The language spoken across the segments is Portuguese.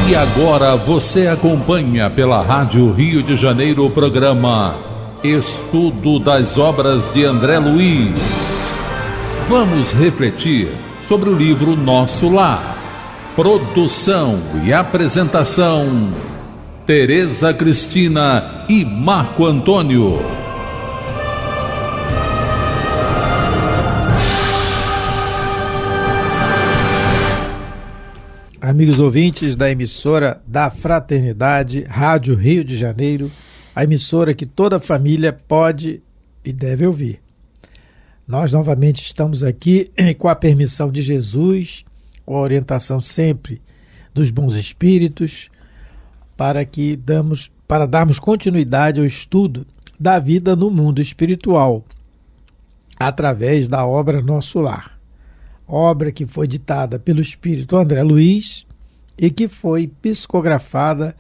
E agora você acompanha pela Rádio Rio de Janeiro o programa Estudo das Obras de André Luiz. Vamos refletir sobre o livro Nosso Lar. Produção e apresentação, Tereza Cristina e Marco Antônio. Amigos ouvintes da emissora da Fraternidade, Rádio Rio de Janeiro, a emissora que toda família pode e deve ouvir. Nós novamente estamos aqui com a permissão de Jesus, com a orientação sempre dos bons espíritos, para darmos continuidade ao estudo da vida no mundo espiritual, através da obra Nosso Lar. Obra que foi ditada pelo espírito André Luiz e que foi psicografada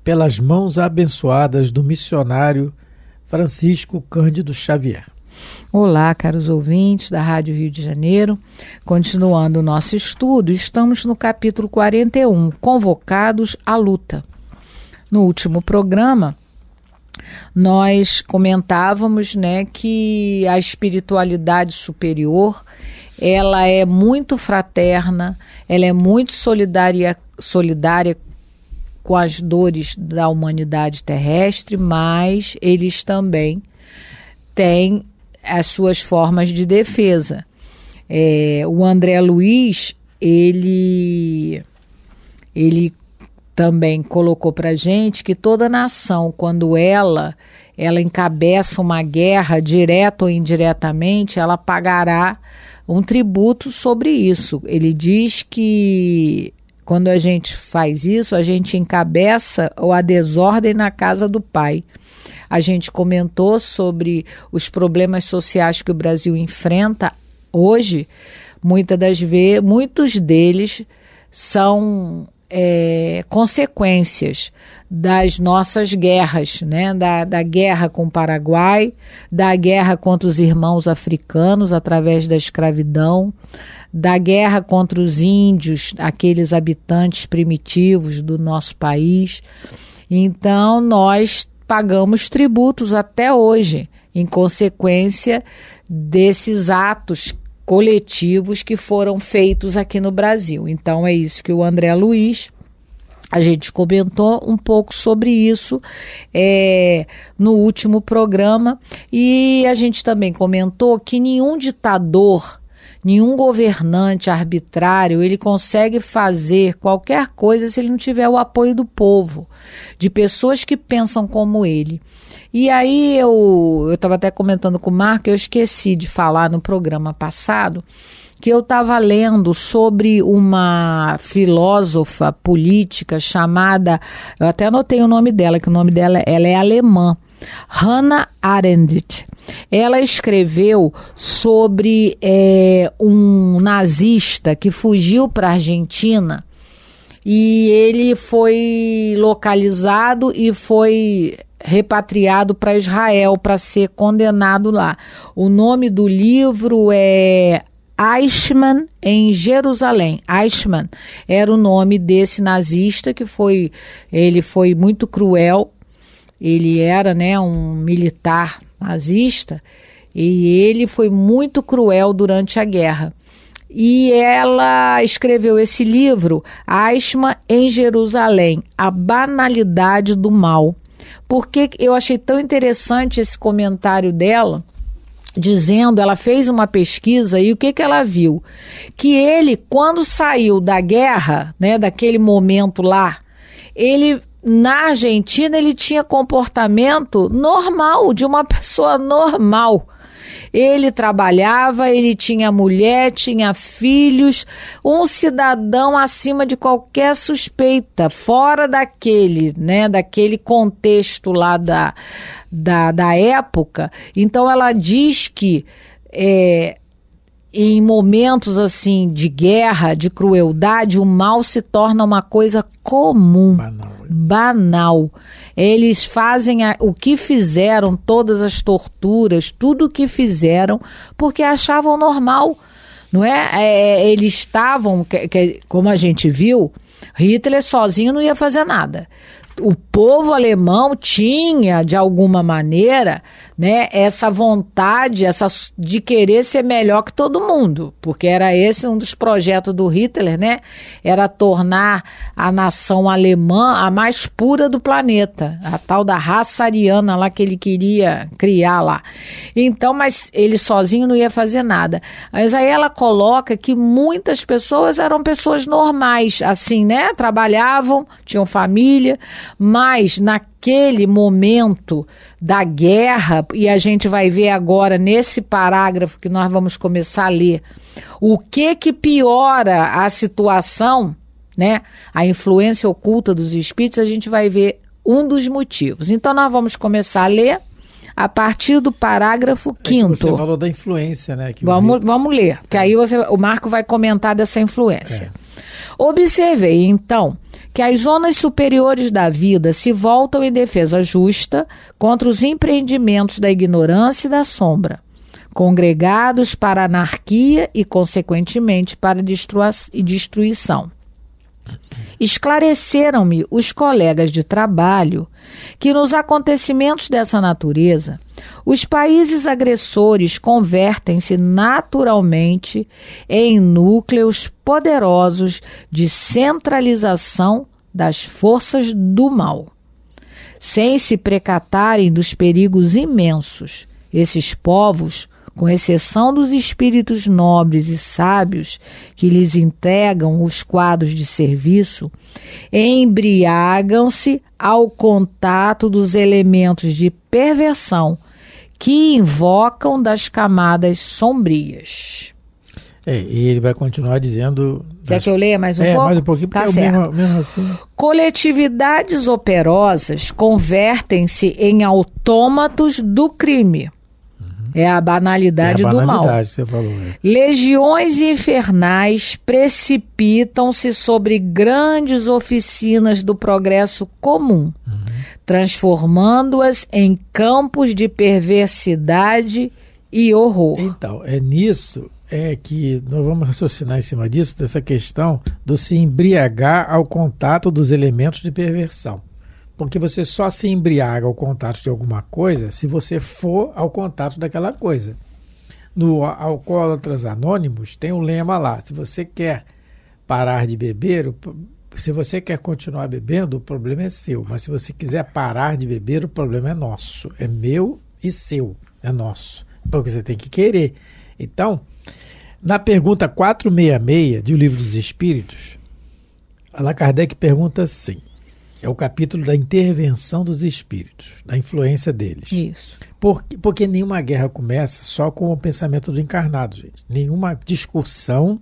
pelas mãos abençoadas do missionário Francisco Cândido Xavier. Olá, caros ouvintes da Rádio Rio de Janeiro. Continuando o nosso estudo, estamos no capítulo 41, Convocados à Luta. No último programa, nós comentávamos, que a espiritualidade superior, ela é muito fraterna, ela é muito solidária com as dores da humanidade terrestre, mas eles também têm as suas formas de defesa. O André Luiz, ele também colocou para a gente que toda nação, quando ela encabeça uma guerra, direta ou indiretamente, ela pagará um tributo sobre isso. Ele diz que quando a gente faz isso, a gente encabeça a desordem na casa do Pai. A gente comentou sobre os problemas sociais que o Brasil enfrenta hoje. Muitos deles são consequências das nossas guerras, da guerra com o Paraguai, da guerra contra os irmãos africanos através da escravidão, da guerra contra os índios, aqueles habitantes primitivos do nosso país. Então, nós pagamos tributos até hoje, em consequência desses atos coletivos que foram feitos aqui no Brasil. Então é isso que o André Luiz, a gente comentou um pouco sobre isso no último programa, e a gente também comentou que nenhum ditador, nenhum governante arbitrário, ele consegue fazer qualquer coisa se ele não tiver o apoio do povo, de pessoas que pensam como ele. E aí eu estava até comentando com o Marco, eu esqueci de falar no programa passado, que eu estava lendo sobre uma filósofa política chamada, eu até anotei o nome dela, que o nome dela ela é alemã, Hannah Arendt. Ela escreveu sobre um nazista que fugiu para a Argentina e ele foi localizado e foi repatriado para Israel para ser condenado lá. O nome do livro é Eichmann em Jerusalém. Eichmann era o nome desse nazista ele foi muito cruel. Ele era, um militar nazista e ele foi muito cruel durante a guerra. E ela escreveu esse livro, Eichmann em Jerusalém, A Banalidade do Mal. Porque eu achei tão interessante esse comentário dela, dizendo, ela fez uma pesquisa e o que ela viu? Que ele, quando saiu da guerra, daquele momento lá, na Argentina ele tinha comportamento normal, de uma pessoa normal. Ele trabalhava, ele tinha mulher, tinha filhos, um cidadão acima de qualquer suspeita, fora daquele contexto lá da época. Então ela diz que em momentos assim de guerra, de crueldade, o mal se torna uma coisa comum, banal. Eles fazem o que fizeram, todas as torturas, tudo o que fizeram, porque achavam normal, não é? Eles estavam, como a gente viu, Hitler sozinho não ia fazer nada. O povo alemão tinha, de alguma maneira, né, essa vontade de querer ser melhor que todo mundo, porque era esse um dos projetos do Hitler, né? Era tornar a nação alemã a mais pura do planeta, a tal da raça ariana lá que ele queria criar lá. Então, mas ele sozinho não ia fazer nada. Mas aí ela coloca que muitas pessoas eram pessoas normais, assim, né? Trabalhavam, tinham família, mas naquele momento da guerra, e a gente vai ver agora nesse parágrafo que nós vamos começar a ler, o que piora a situação, né? A influência oculta dos espíritos, a gente vai ver um dos motivos. Então nós vamos começar a ler a partir do parágrafo 5º. Você falou da influência, né? Que vamos ler, que aí o Marco vai comentar dessa influência. Observei, então, que as zonas superiores da vida se voltam em defesa justa contra os empreendimentos da ignorância e da sombra, congregados para a anarquia e, consequentemente, para a destruição. Esclareceram-me os colegas de trabalho que nos acontecimentos dessa natureza, os países agressores convertem-se naturalmente em núcleos poderosos de centralização das forças do mal. Sem se precatarem dos perigos imensos, esses povos, com exceção dos espíritos nobres e sábios que lhes entregam os quadros de serviço, embriagam-se ao contato dos elementos de perversão que invocam das camadas sombrias. E ele vai continuar dizendo... Quer que eu leia mais um pouco? Mais um pouquinho, tá porque certo. Mesmo assim... Coletividades operosas convertem-se em autômatos do crime. É a banalidade do mal. Você falou, Legiões infernais precipitam-se sobre grandes oficinas do progresso comum, transformando-as em campos de perversidade e horror. Então, é nisso que nós vamos raciocinar em cima disso, dessa questão do se embriagar ao contato dos elementos de perversão. Porque você só se embriaga ao contato de alguma coisa se você for ao contato daquela coisa. No Alcoólatras Anônimos tem um lema lá: se você quer parar de beber, se você quer continuar bebendo, o problema é seu. Mas se você quiser parar de beber, o problema é nosso. É meu e seu, é nosso. Porque você tem que querer. Então, na pergunta 466 do Livro dos Espíritos, Allan Kardec pergunta assim. É o capítulo da intervenção dos espíritos, da influência deles. Isso. Porque nenhuma guerra começa só com o pensamento do encarnado, gente. Nenhuma discussão,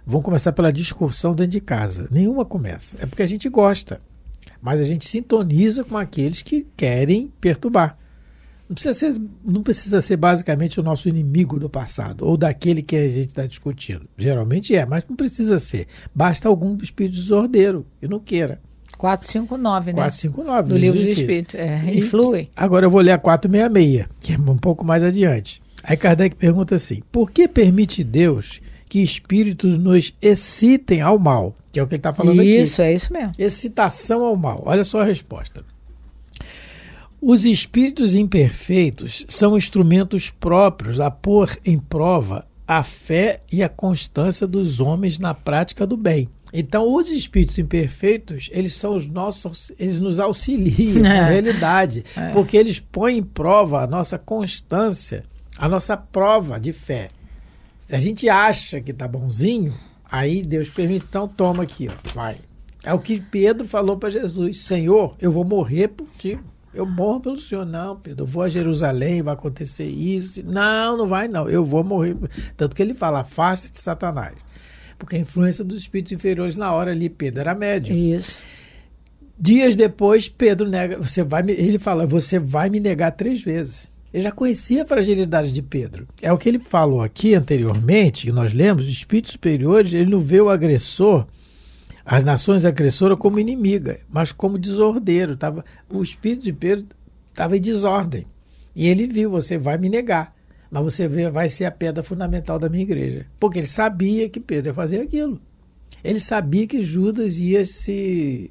vamos começar pela discussão dentro de casa. Nenhuma começa. É porque a gente gosta, mas a gente sintoniza com aqueles que querem perturbar. Não precisa ser basicamente o nosso inimigo do passado, ou daquele que a gente está discutindo. Geralmente mas não precisa ser. Basta algum espírito desordeiro que não queira. 459, né? 459. Do Livro dos Espíritos. Influi. Agora eu vou ler a 466, que é um pouco mais adiante. Aí Kardec pergunta assim: por que permite Deus que espíritos nos excitem ao mal? Que é o que ele está falando aqui. Isso, é isso mesmo. Excitação ao mal. Olha só a resposta. Os espíritos imperfeitos são instrumentos próprios a pôr em prova a fé e a constância dos homens na prática do bem. Então, os espíritos imperfeitos, eles são eles nos auxiliam na realidade, porque eles põem em prova a nossa constância, a nossa prova de fé. Se a gente acha que está bonzinho, aí Deus permite, então toma aqui, vai. É o que Pedro falou para Jesus: Senhor, eu vou morrer por ti. Eu morro pelo Senhor. Não, Pedro, eu vou a Jerusalém, vai acontecer isso. Não vai não, eu vou morrer. Tanto que ele fala: afasta-te de Satanás. Porque a influência dos espíritos inferiores na hora ali, Pedro era médium. Isso. Dias depois, Pedro nega, ele fala: você vai me negar 3 vezes. Ele já conhecia a fragilidade de Pedro. É o que ele falou aqui anteriormente, que nós lemos: os espíritos superiores, ele não vê o agressor, as nações agressoras, como inimiga, mas como desordeiro. O espírito de Pedro estava em desordem. E ele viu: você vai me negar, mas você vai ser a pedra fundamental da minha igreja. Porque ele sabia que Pedro ia fazer aquilo. Ele sabia que Judas ia se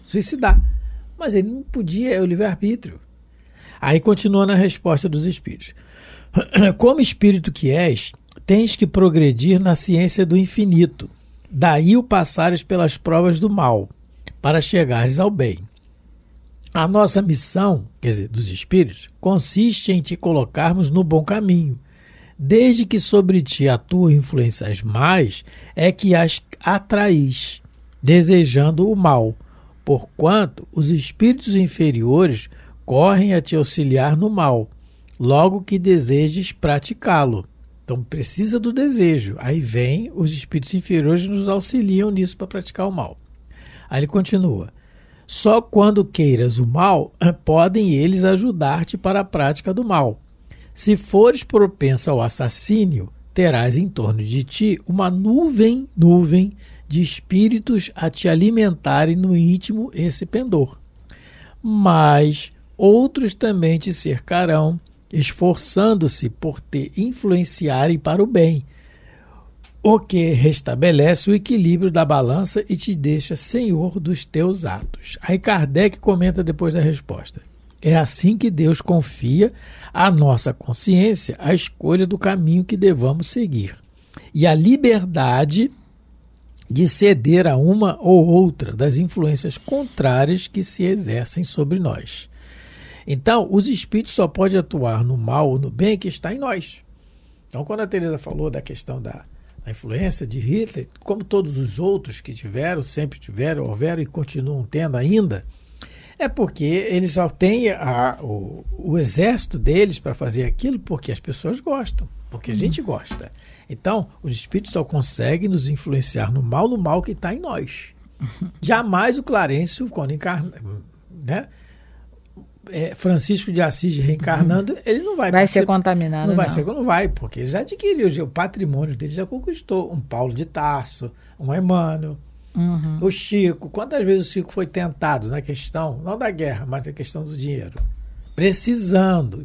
suicidar, mas ele não podia, é o livre-arbítrio. Aí continua na resposta dos espíritos. Como espírito que és, tens que progredir na ciência do infinito. Daí o passares pelas provas do mal, para chegares ao bem. A nossa missão, quer dizer, dos espíritos, consiste em te colocarmos no bom caminho. Desde que sobre ti atuam influências más, é que as atraís, desejando o mal, porquanto os espíritos inferiores correm a te auxiliar no mal, logo que desejes praticá-lo. Então precisa do desejo. Aí vem os espíritos inferiores nos auxiliam nisso para praticar o mal. Aí ele continua. Só quando queiras o mal, podem eles ajudar-te para a prática do mal. Se fores propenso ao assassínio, terás em torno de ti uma nuvem de espíritos a te alimentarem no íntimo esse pendor. Mas outros também te cercarão, esforçando-se por te influenciarem para o bem, o que restabelece o equilíbrio da balança e te deixa senhor dos teus atos. Aí Kardec comenta depois da resposta. É assim que Deus confia à nossa consciência a escolha do caminho que devamos seguir e a liberdade de ceder a uma ou outra das influências contrárias que se exercem sobre nós. Então, os espíritos só podem atuar no mal ou no bem que está em nós. Então, quando a Teresa falou da questão da influência de Hitler, como todos os outros que tiveram, sempre tiveram, houveram e continuam tendo ainda, é porque eles só têm o exército deles para fazer aquilo porque as pessoas gostam, porque a gente gosta. Então, os espíritos só conseguem nos influenciar no mal que está em nós. Jamais o Clarencio, quando encarna, né? Francisco de Assis reencarnando, ele não vai ser contaminado. Não vai, porque ele já adquiriu, o patrimônio dele já conquistou. Um Paulo de Tarso, um Emmanuel, o Chico. Quantas vezes o Chico foi tentado na questão, não da guerra, mas da questão do dinheiro? Precisando.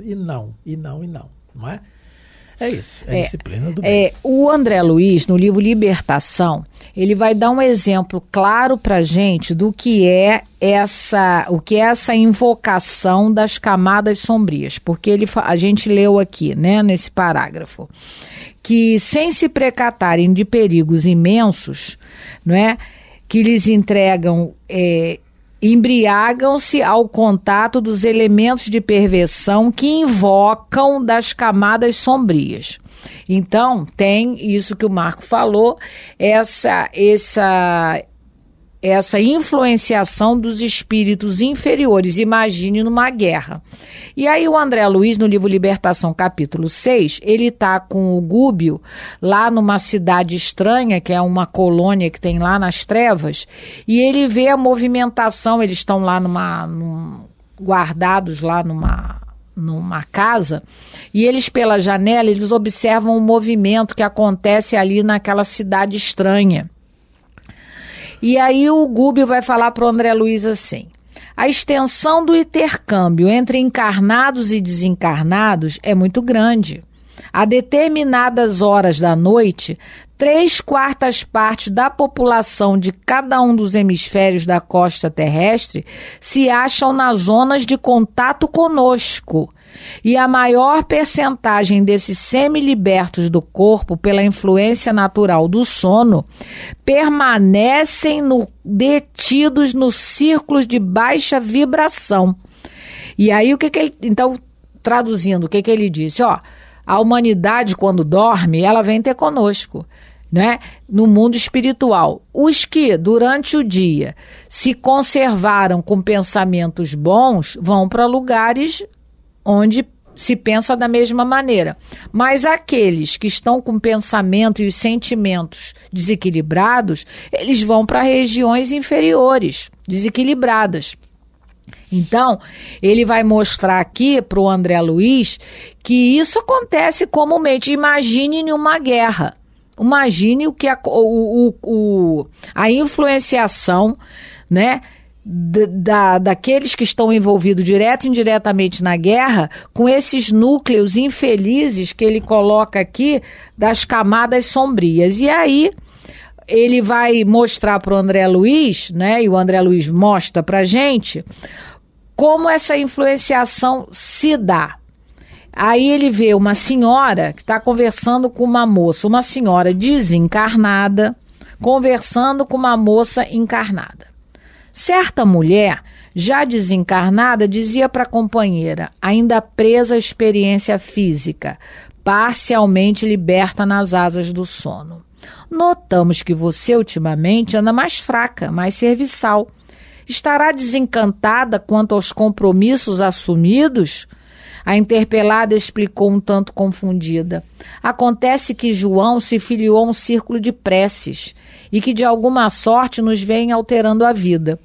E não. Não é? É isso, é disciplina do bem. O André Luiz, no livro Libertação, ele vai dar um exemplo claro para a gente do que é essa invocação das camadas sombrias, porque a gente leu aqui, né, nesse parágrafo, que sem se precatarem de perigos imensos, não é, que lhes entregam... embriagam-se ao contato dos elementos de perversão que invocam das camadas sombrias. Então, tem isso que o Marco falou, essa influenciação dos espíritos inferiores. Imagine numa guerra. E aí o André Luiz, no livro Libertação, capítulo 6, ele está com o Gúbio lá numa cidade estranha, que é uma colônia que tem lá nas trevas, e ele vê a movimentação, eles estão lá guardados lá numa casa, e eles pela janela, eles observam o movimento que acontece ali naquela cidade estranha. E aí o Gúbio vai falar para o André Luiz assim: a extensão do intercâmbio entre encarnados e desencarnados é muito grande. A determinadas horas da noite, 3/4 partes da população de cada um dos hemisférios da costa terrestre se acham nas zonas de contato conosco. E a maior percentagem desses semi-libertos do corpo pela influência natural do sono permanecem detidos nos círculos de baixa vibração. E aí, então, traduzindo, o que ele disse? A humanidade, quando dorme, ela vem ter conosco, né? No mundo espiritual. Os que, durante o dia, se conservaram com pensamentos bons, vão para lugares onde se pensa da mesma maneira. Mas aqueles que estão com o pensamento e os sentimentos desequilibrados, eles vão para regiões inferiores, desequilibradas. Então, ele vai mostrar aqui para o André Luiz que isso acontece comumente. Imagine em uma guerra. Imagine o que a influenciação, né, daqueles que estão envolvidos direto e indiretamente na guerra, com esses núcleos infelizes que ele coloca aqui das camadas sombrias. E aí ele vai mostrar para o André Luiz, né, e o André Luiz mostra para a gente como essa influenciação se dá. Aí ele vê uma senhora que está conversando com uma moça, uma senhora desencarnada, conversando com uma moça encarnada. Certa mulher, já desencarnada, dizia para a companheira, ainda presa à experiência física, parcialmente liberta nas asas do sono. Notamos que você ultimamente anda mais fraca, mais serviçal. Estará desencantada quanto aos compromissos assumidos? A interpelada explicou um tanto confundida. Acontece que João se filiou a um círculo de preces e que de alguma sorte nos vem alterando a vida.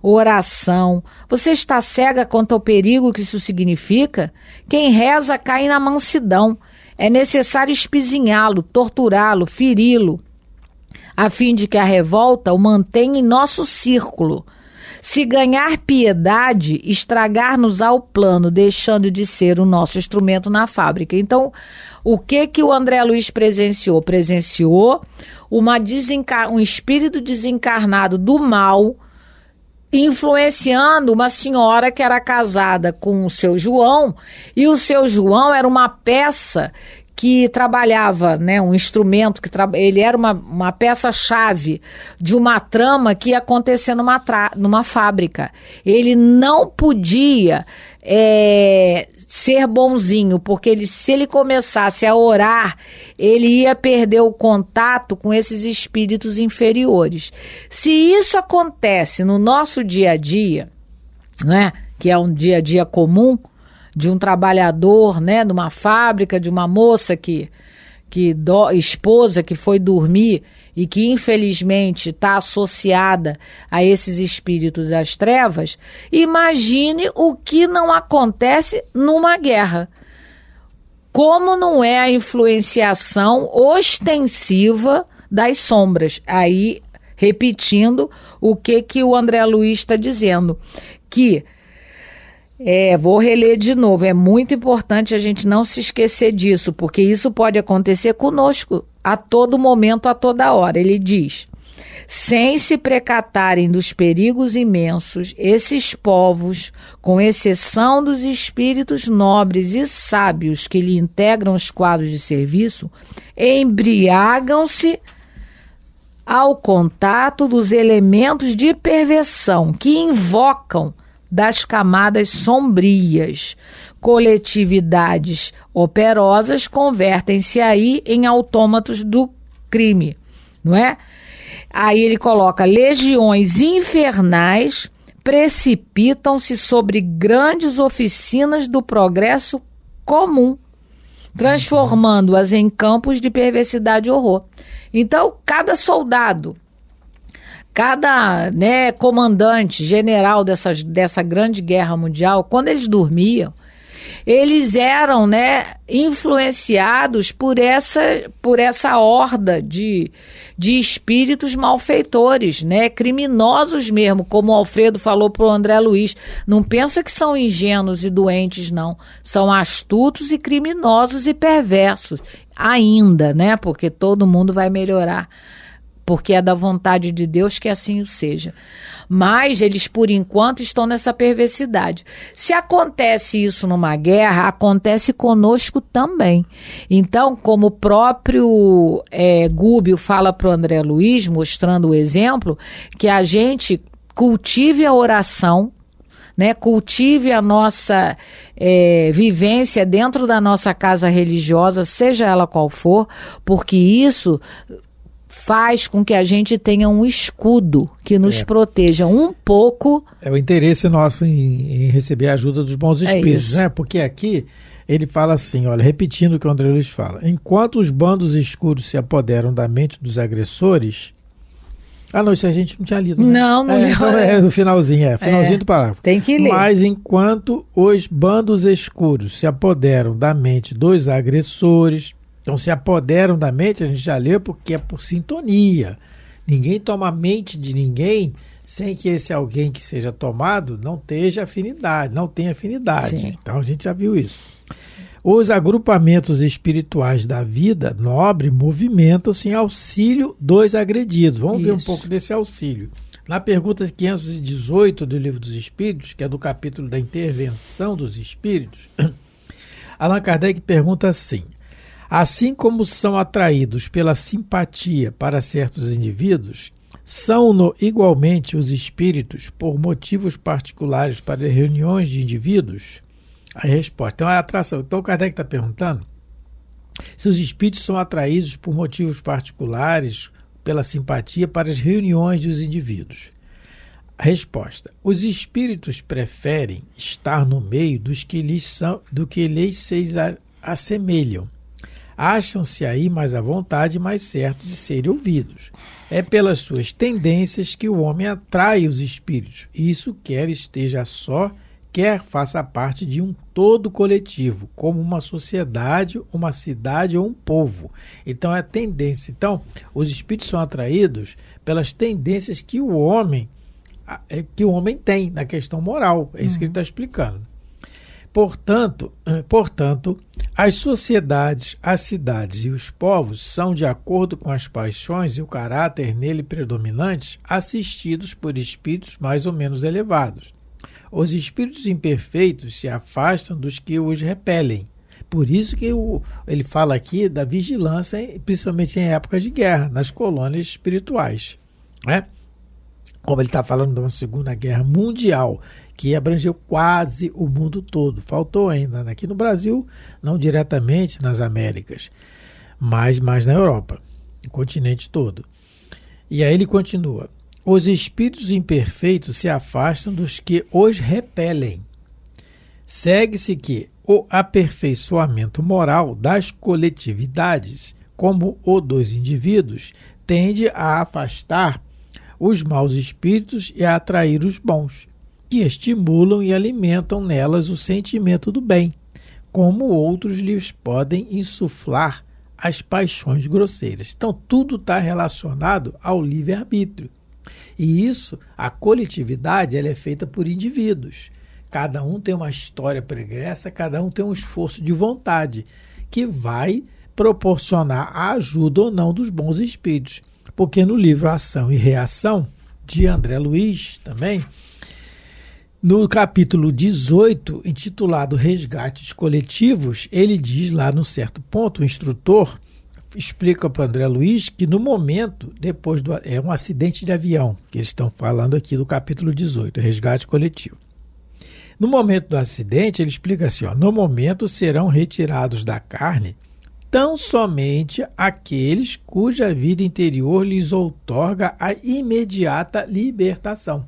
Oração. Você está cega quanto ao perigo que isso significa? Quem reza cai na mansidão. É necessário espizinhá-lo, torturá-lo, feri-lo, a fim de que a revolta o mantenha em nosso círculo. Se ganhar piedade, estragar-nos ao plano, deixando de ser o nosso instrumento na fábrica. Então, o que o André Luiz presenciou? Presenciou um espírito desencarnado do mal, influenciando uma senhora que era casada com o seu João, e o seu João era uma peça que trabalhava, né, um instrumento, ele era uma peça-chave de uma trama que ia acontecer numa fábrica. Ele não podia ser bonzinho, porque se ele começasse a orar, ele ia perder o contato com esses espíritos inferiores. Se isso acontece no nosso dia a dia, né, que é um dia a dia comum, de um trabalhador, né, numa fábrica, de uma moça esposa que foi dormir e que infelizmente está associada a esses espíritos das trevas, imagine o que não acontece numa guerra. Como não é a influenciação ostensiva das sombras. Aí, repetindo o que o André Luiz está dizendo, que vou reler de novo, é muito importante a gente não se esquecer disso, porque isso pode acontecer conosco a todo momento, a toda hora. Ele diz: sem se precatarem dos perigos imensos, esses povos, com exceção dos espíritos nobres e sábios que lhe integram os quadros de serviço, embriagam-se ao contato dos elementos de perversão que invocam das camadas sombrias. Coletividades operosas convertem-se aí em autômatos do crime, não é? Aí ele coloca: legiões infernais precipitam-se sobre grandes oficinas do progresso comum, transformando-as em campos de perversidade e horror. Então, cada soldado, cada, né, comandante, general dessa grande guerra mundial, quando eles dormiam, eles eram, né, influenciados por essa horda de espíritos malfeitores, né, criminosos mesmo, como o Alfredo falou para o André Luiz. Não pensa que são ingênuos e doentes, não. São astutos e criminosos e perversos ainda, né, porque todo mundo vai melhorar, porque é da vontade de Deus que assim o seja. Mas eles, por enquanto, estão nessa perversidade. Se acontece isso numa guerra, acontece conosco também. Então, como o próprio Gúbio fala para o André Luiz, mostrando o exemplo, que a gente cultive a oração, né, cultive a nossa vivência dentro da nossa casa religiosa, seja ela qual for, porque isso faz com que a gente tenha um escudo que nos proteja um pouco. É o interesse nosso em receber a ajuda dos bons espíritos, né? Porque aqui ele fala assim, olha, repetindo o que o André Luiz fala: enquanto os bandos escuros se apoderam da mente dos agressores... Ah, não, isso a gente não tinha lido, né? Não leu. Então no finalzinho, finalzinho do parágrafo. Tem que ler. Mas enquanto os bandos escuros se apoderam da mente dos agressores... Então, se apoderam da mente, a gente já leu, porque é por sintonia. Ninguém toma a mente de ninguém sem que esse alguém que seja tomado não tenha afinidade. Sim. Então, a gente já viu isso. Os agrupamentos espirituais da vida nobre movimentam-se em auxílio dos agredidos. Vamos ver um pouco desse auxílio. Na pergunta 518 do Livro dos Espíritos, que é do capítulo da intervenção dos espíritos, Allan Kardec pergunta assim: assim como são atraídos pela simpatia para certos indivíduos, são-no igualmente os espíritos por motivos particulares para reuniões de indivíduos? A resposta, então, é a atração. Então, Kardec está perguntando se os espíritos são atraídos por motivos particulares, pela simpatia para as reuniões dos indivíduos. A resposta, os espíritos preferem estar no meio dos que lhes se assemelham. Acham-se aí mais à vontade e mais certos de serem ouvidos. É pelas suas tendências que o homem atrai os espíritos. Isso quer esteja só, quer faça parte de um todo coletivo, como uma sociedade, uma cidade ou um povo. Então é tendência. Então, os espíritos são atraídos pelas tendências que o homem tem na questão moral. É isso que ele está explicando. Portanto, as sociedades, as cidades e os povos são, de acordo com as paixões e o caráter nele predominantes, assistidos por espíritos mais ou menos elevados. Os espíritos imperfeitos se afastam dos que os repelem. Por isso que ele fala aqui da vigilância, principalmente em épocas de guerra, nas colônias espirituais, né? Como ele está falando de uma Segunda Guerra Mundial, que abrangeu quase o mundo todo. Faltou ainda, aqui no Brasil, não diretamente nas Américas, mas mais na Europa, o continente todo. E aí ele continua: os espíritos imperfeitos se afastam dos que os repelem. Segue-se que o aperfeiçoamento moral das coletividades, como o dos indivíduos, tende a afastar os maus espíritos e a atrair os bons, que estimulam e alimentam nelas o sentimento do bem, como outros lhes podem insuflar as paixões grosseiras. Então, tudo está relacionado ao livre-arbítrio. E isso, a coletividade, ela é feita por indivíduos. Cada um tem uma história pregressa, cada um tem um esforço de vontade que vai proporcionar a ajuda ou não dos bons espíritos. Porque no livro Ação e Reação, de André Luiz também, no capítulo 18, intitulado Resgates Coletivos, ele diz lá no certo ponto, o instrutor explica para o André Luiz que no momento, depois é um acidente de avião, que eles estão falando aqui do capítulo 18, Resgate Coletivo. No momento do acidente, ele explica assim, no momento serão retirados da carne tão somente aqueles cuja vida interior lhes outorga a imediata libertação.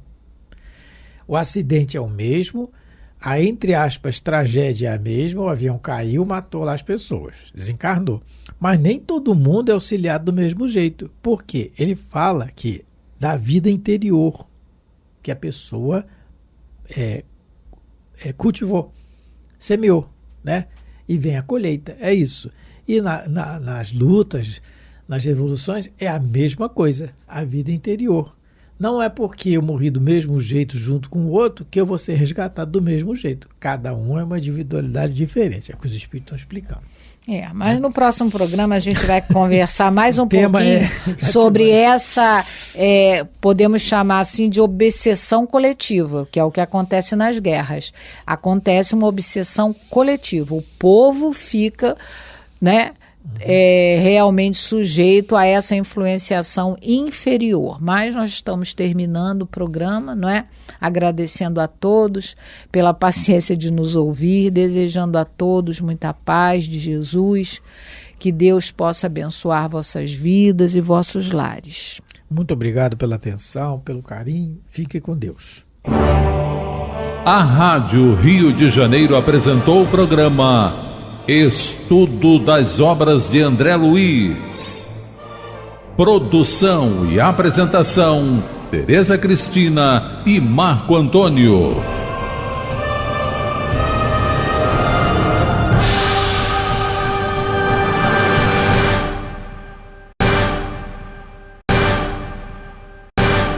O acidente é o mesmo, a, entre aspas, tragédia é a mesma, o avião caiu, matou lá as pessoas, desencarnou. Mas nem todo mundo é auxiliado do mesmo jeito. Por quê? Ele fala que da vida interior, que a pessoa cultivou, semeou, né? E vem a colheita, é isso. E nas lutas, nas revoluções, é a mesma coisa, a vida interior. Não é porque eu morri do mesmo jeito junto com o outro que eu vou ser resgatado do mesmo jeito. Cada um é uma individualidade diferente, é o que os espíritos estão explicando. Mas no próximo programa a gente vai conversar mais um pouquinho sobre essa, podemos chamar assim de obsessão coletiva, que é o que acontece nas guerras. Acontece uma obsessão coletiva. O povo fica, né, realmente sujeito a essa influenciação inferior. Mas nós estamos terminando o programa, não é? Agradecendo a todos pela paciência de nos ouvir, desejando a todos muita paz de Jesus, que Deus possa abençoar vossas vidas e vossos lares. Muito obrigado pela atenção, pelo carinho. Fique com Deus. A Rádio Rio de Janeiro apresentou o programa Estudo das Obras de André Luiz. Produção e apresentação: Tereza Cristina e Marco Antônio.